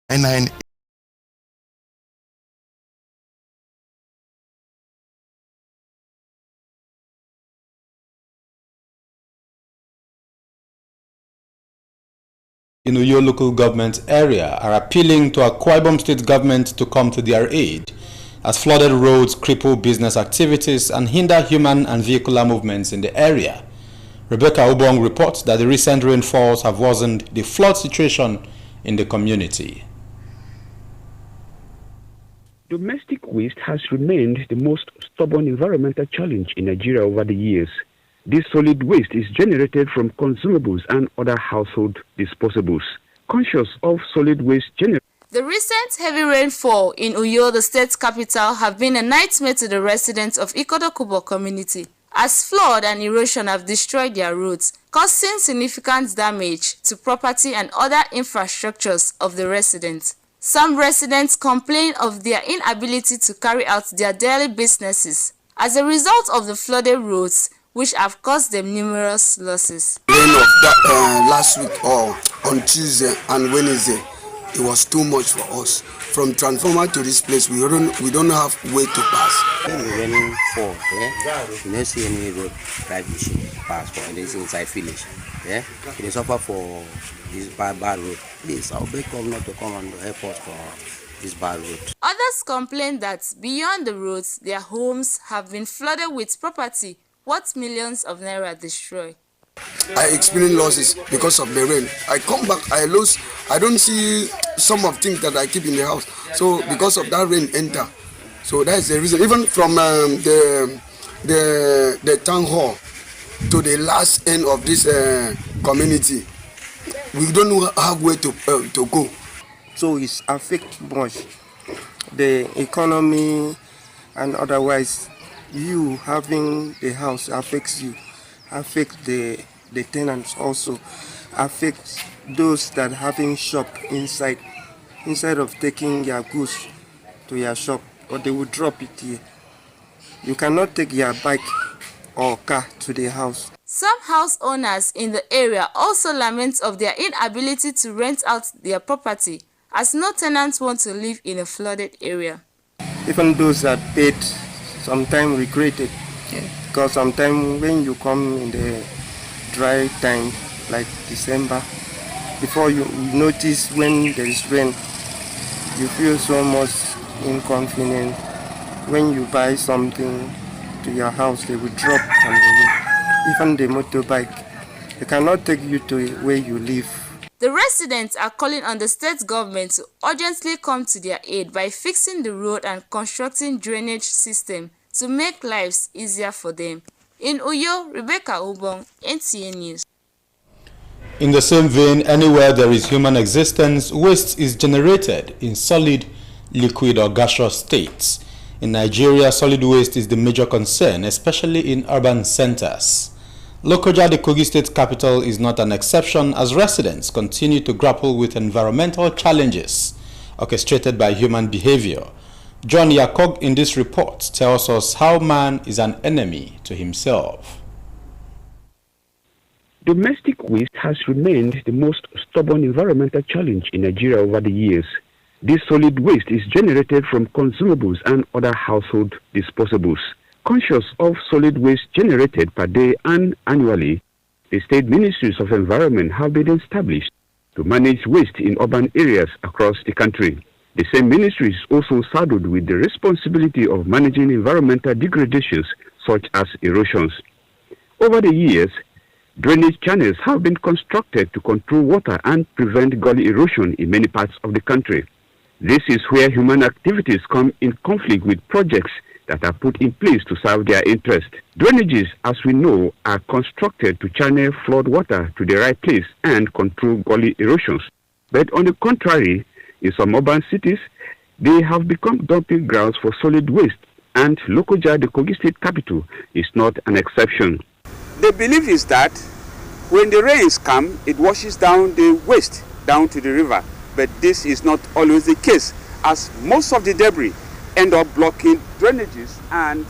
99. In Uyo local government area are appealing to Akwa Ibom state government to come to their aid as flooded roads cripple business activities and hinder human and vehicular movements in the area. Rebecca Obong reports that the recent rainfalls have worsened the flood situation in the community. Domestic waste has remained the most stubborn environmental challenge in Nigeria over the years. This solid waste is generated from consumables and other household disposables. Conscious of solid waste generation. The recent heavy rainfall in Uyo, the state capital, have been a nightmare to the residents of Ikodokubo community, as flood and erosion have destroyed their roads, causing significant damage to property and other infrastructures of the residents. Some residents complain of their inability to carry out their daily businesses as a result of the flooded roads, which have caused them numerous losses. Rain of that last week or on Tuesday and Wednesday, it was too much for us. From transformer to this place, we don't have way to pass. When the rain fall, you don't see any road drive pass for this inside village. Yeah, it is suffer for this bad road. Please, I'll beg government to come and help us for this bad road. Others complain that beyond the roads, their homes have been flooded with property worth millions of naira destroyed. I experience losses because of the rain. I come back, I lose. I don't see some of things that I keep in the house. So because of that rain enter. So that is the reason. Even from the town hall to the last end of this community, we don't have way to go. So it's affect much the economy, and otherwise you having the house affects you, affect the tenants also, affect those that having shop inside of taking your goods to your shop, or they will drop it here. You cannot take your bike or car to the house. Some house owners in the area also lament of their inability to rent out their property, as no tenants want to live in a flooded area. Even those that paid sometimes regret it, because sometimes when you come in the dry time like December, before you notice when there is rain, you feel so much inconvenient. When you buy something to your house, they will drop on the way. Even the motorbike, they cannot take you to where you live. The residents are calling on the state government to urgently come to their aid by fixing the road and constructing drainage system to make lives easier for them. In Uyo, Rebecca Obong, NTA News. In the same vein, anywhere there is human existence, waste is generated in solid, liquid or gaseous states. In Nigeria, solid waste is the major concern, especially in urban centers. Lokoja, the Kogi state capital, is not an exception, as residents continue to grapple with environmental challenges orchestrated by human behavior. John Yakog in this report tells us how man is an enemy to himself. Domestic waste has remained the most stubborn environmental challenge in Nigeria over the years. This solid waste is generated from consumables and other household disposables. Conscious of solid waste generated per day and annually, the state ministries of environment have been established to manage waste in urban areas across the country. The same ministry is also saddled with the responsibility of managing environmental degradations such as erosions. Over the years, drainage channels have been constructed to control water and prevent gully erosion in many parts of the country. This is where human activities come in conflict with projects that are put in place to serve their interest. Drainages, as we know, are constructed to channel flood water to the right place and control gully erosions. But on the contrary, in some urban cities, they have become dumping grounds for solid waste, and Lokoja, the Kogi state capital, is not an exception. The belief is that when the rains come, it washes down the waste down to the river. But this is not always the case, as most of the debris end up blocking drainages and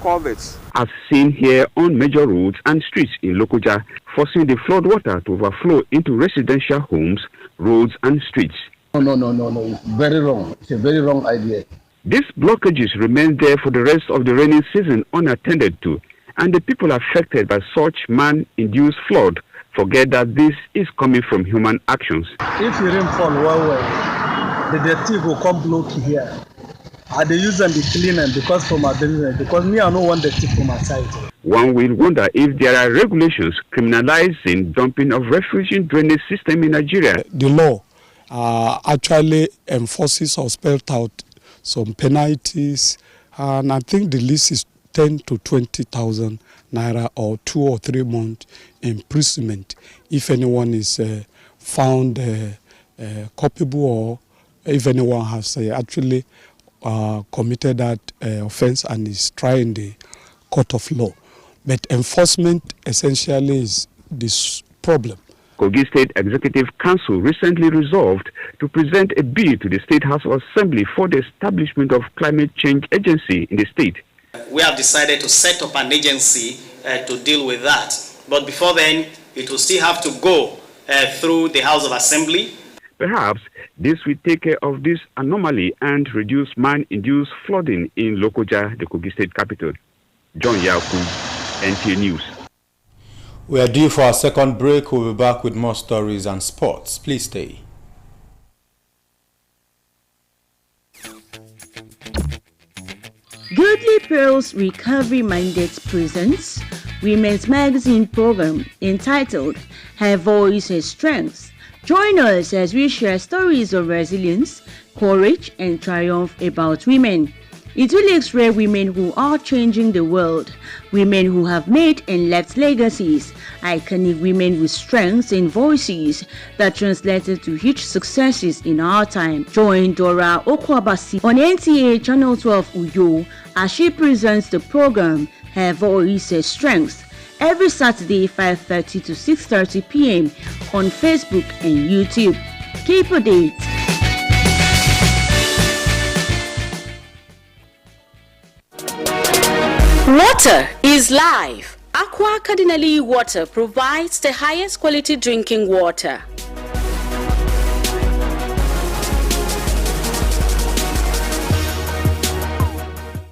culverts. As seen here on major roads and streets in Lokoja, forcing the flood water to overflow into residential homes, roads and streets. No. It's very wrong. It's a very wrong idea. These blockages remain there for the rest of the rainy season unattended to, and the people affected by such man-induced flood forget that this is coming from human actions. If the rain fall well, the dirty will come block here. And they use them to clean them because from our business. Because me, I don't want the tip from my side. One will wonder if there are regulations criminalizing dumping of refuse in drainage system in Nigeria. The law actually enforces or spells out some penalties, and I think the list is 10 to 20,000 naira or 2 or 3 months imprisonment if anyone is found culpable, or if anyone has actually committed that offense and is tried in the court of law. But enforcement essentially is this problem. Kogi State Executive Council recently resolved to present a bill to the State House of Assembly for the establishment of Climate Change Agency in the state. We have decided to set up an agency to deal with that. But before then, it will still have to go through the House of Assembly. Perhaps this will take care of this anomaly and reduce man-induced flooding in Lokoja, the Kogi State capital. John Yaku, NTA News. We are due for our second break. We'll be back with more stories and sports. Please stay. Goodly Pearls Recovery Mandate presents Women's Magazine program entitled Her Voice, Her Strengths. Join us as we share stories of resilience, courage, and triumph about women. It will explore women who are changing the world, women who have made and left legacies, iconic women with strengths and voices that translated to huge successes in our time. Join Dora Okwabasi on NTA Channel 12 Uyo as she presents the program Her Voice, Her Strengths every Saturday 5:30 to 6:30 p.m. on Facebook and YouTube. Keep a date. Water is life. Aqua Cardinali Water provides the highest quality drinking water.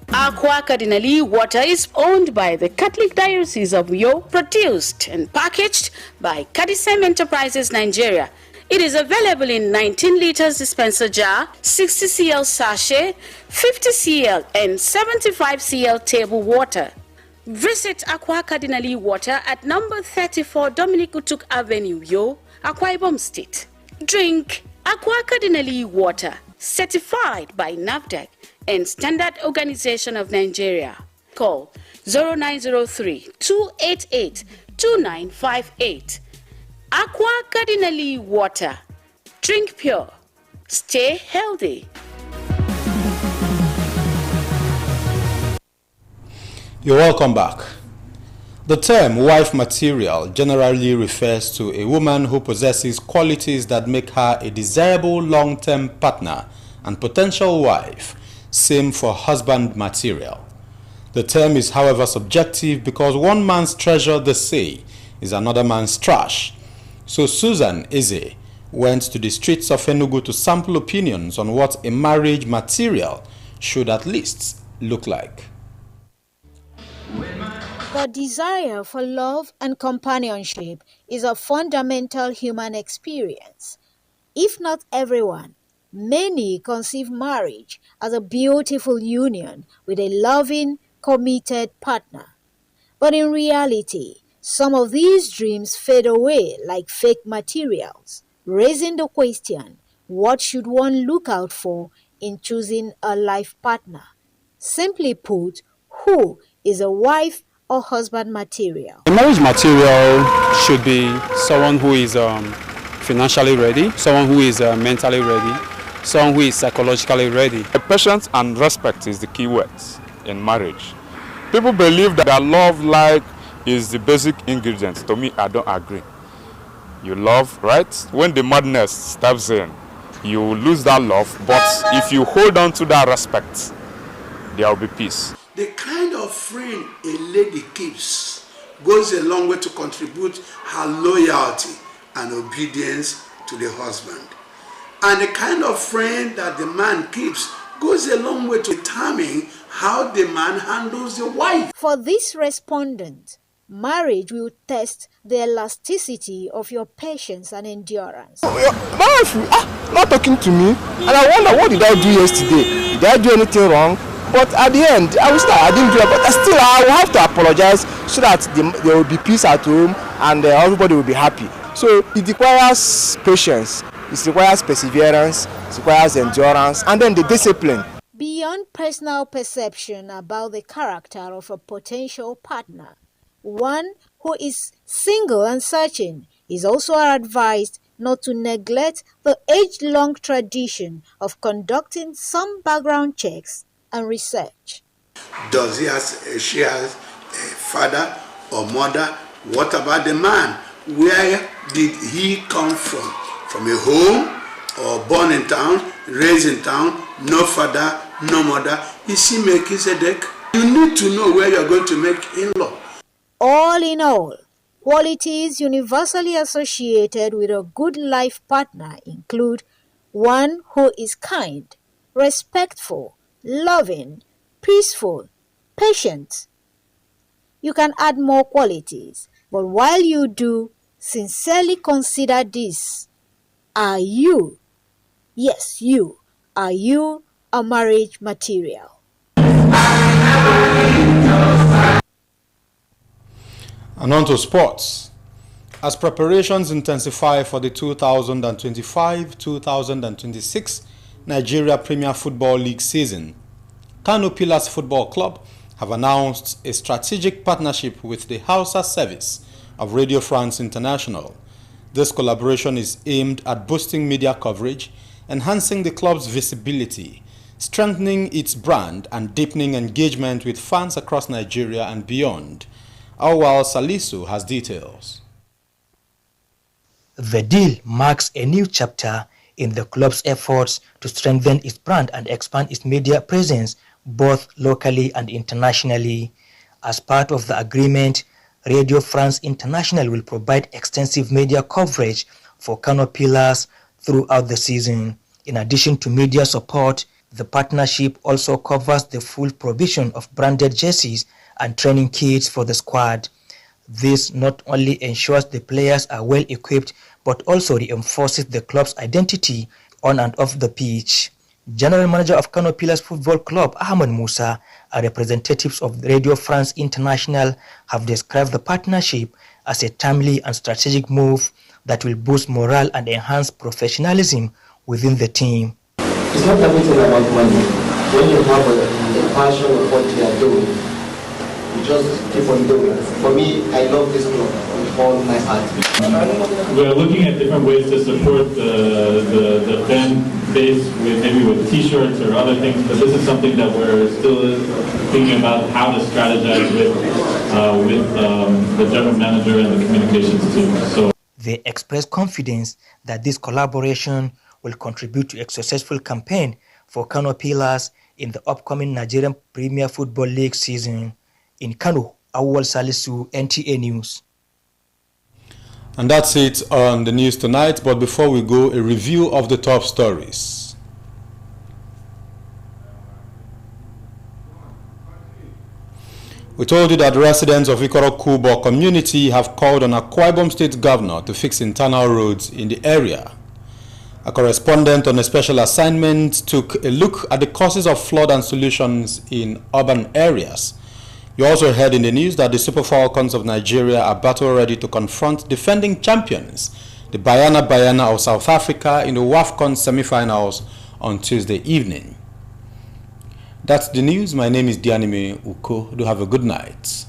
Aqua Cardinali Water is owned by the Catholic Diocese of Uyo, produced and packaged by Cadisem Enterprises Nigeria. It is available in 19 liters dispenser jar, 60 cl sachet, 50 cl and 75 cl table water. Visit Aqua Cardinali Water at number 34 Dominic Utuk Avenue, Uyo, Akwa Ibom State. Drink Aqua Cardinali Water, certified by NAFDAC and Standard Organization of Nigeria. Call 0903-288-2958. Aqua Cardinali Water. Drink pure. Stay healthy. You're welcome back. The term wife material generally refers to a woman who possesses qualities that make her a desirable long-term partner and potential wife. Same for husband material. The term is, however, subjective because one man's treasure, they say, is another man's trash. So Susan Eze went to the streets of Enugu to sample opinions on what a marriage material should at least look like. The desire for love and companionship is a fundamental human experience. If not everyone, many conceive marriage as a beautiful union with a loving, committed partner. But in reality, some of these dreams fade away like fake materials, raising the question, what should one look out for in choosing a life partner? Simply put, who is a wife or husband material? A marriage material should be someone who is financially ready, someone who is mentally ready, someone who is psychologically ready. Patience and respect is the key words in marriage. People believe that love is the basic ingredient. To me, I don't agree. You love, right? When the madness steps in, you lose that love, but if you hold on to that respect, there will be peace. The kind of friend a lady keeps goes a long way to contribute her loyalty and obedience to the husband. And the kind of friend that the man keeps goes a long way to determine how the man handles the wife. For this respondent, marriage will test the elasticity of your patience and endurance. My wife not talking to me, and I wonder, what did I do yesterday? Did I do anything wrong? But at the end, I didn't do it. But still, I will have to apologize so that there will be peace at home and everybody will be happy. So it requires patience, it requires perseverance, it requires endurance, and then the discipline. Beyond personal perception about the character of a potential partner, one who is single and searching is also advised not to neglect the age-long tradition of conducting some background checks and research. Does she has a father or mother? What about the man? Where did he come from? From a home or born in town, raised in town, no father, no mother? Is he Melchizedek? You need to know where you're going to make in-law. All in all, qualities universally associated with a good life partner include one who is kind, respectful, loving, peaceful, patient. You can add more qualities, but while you do, sincerely consider this. Are you, yes you, are you a marriage material? And on to sports. As preparations intensify for the 2025-2026 Nigeria Premier Football League season, Kano Pillars Football Club have announced a strategic partnership with the Hausa service of Radio France International. This collaboration is aimed at boosting media coverage, enhancing the club's visibility, strengthening its brand, and deepening engagement with fans across Nigeria and beyond. Awal Salisu has details. The deal marks a new chapter in the club's efforts to strengthen its brand and expand its media presence both locally and internationally. As part of the agreement, Radio France International will provide extensive media coverage for Kano Pillars throughout the season. In addition to media support, the partnership also covers the full provision of branded jerseys and training kits for the squad. This not only ensures the players are well equipped, but also reinforces the club's identity on and off the pitch. General Manager of Kano Pillars Football Club, Ahmed Musa, and representatives of Radio France International have described the partnership as a timely and strategic move that will boost morale and enhance professionalism within the team. It's not everything about money. When you have a passion of what you are doing, you just keep on doing. For me, I love this club with all my heart. We're looking at different ways to support the fan base, maybe with T-shirts or other things, but this is something that we're still thinking about how to strategize with the general manager and the communications team. So they express confidence that this collaboration will contribute to a successful campaign for Kano Pillars in the upcoming Nigerian Premier Football League season. In Kano, Awal Salisu, NTA News. And that's it on the news tonight. But before we go, a review of the top stories. We told you that residents of Ikoro Kubo community have called on Akwa Ibom State Governor to fix internal roads in the area. A correspondent on a special assignment took a look at the causes of flood and solutions in urban areas. You also heard in the news that the Super Falcons of Nigeria are battle ready to confront defending champions, the Bayana of South Africa, in the WAFCON semi-finals on Tuesday evening. That's the news. My name is Dianime Uko. Do have a good night.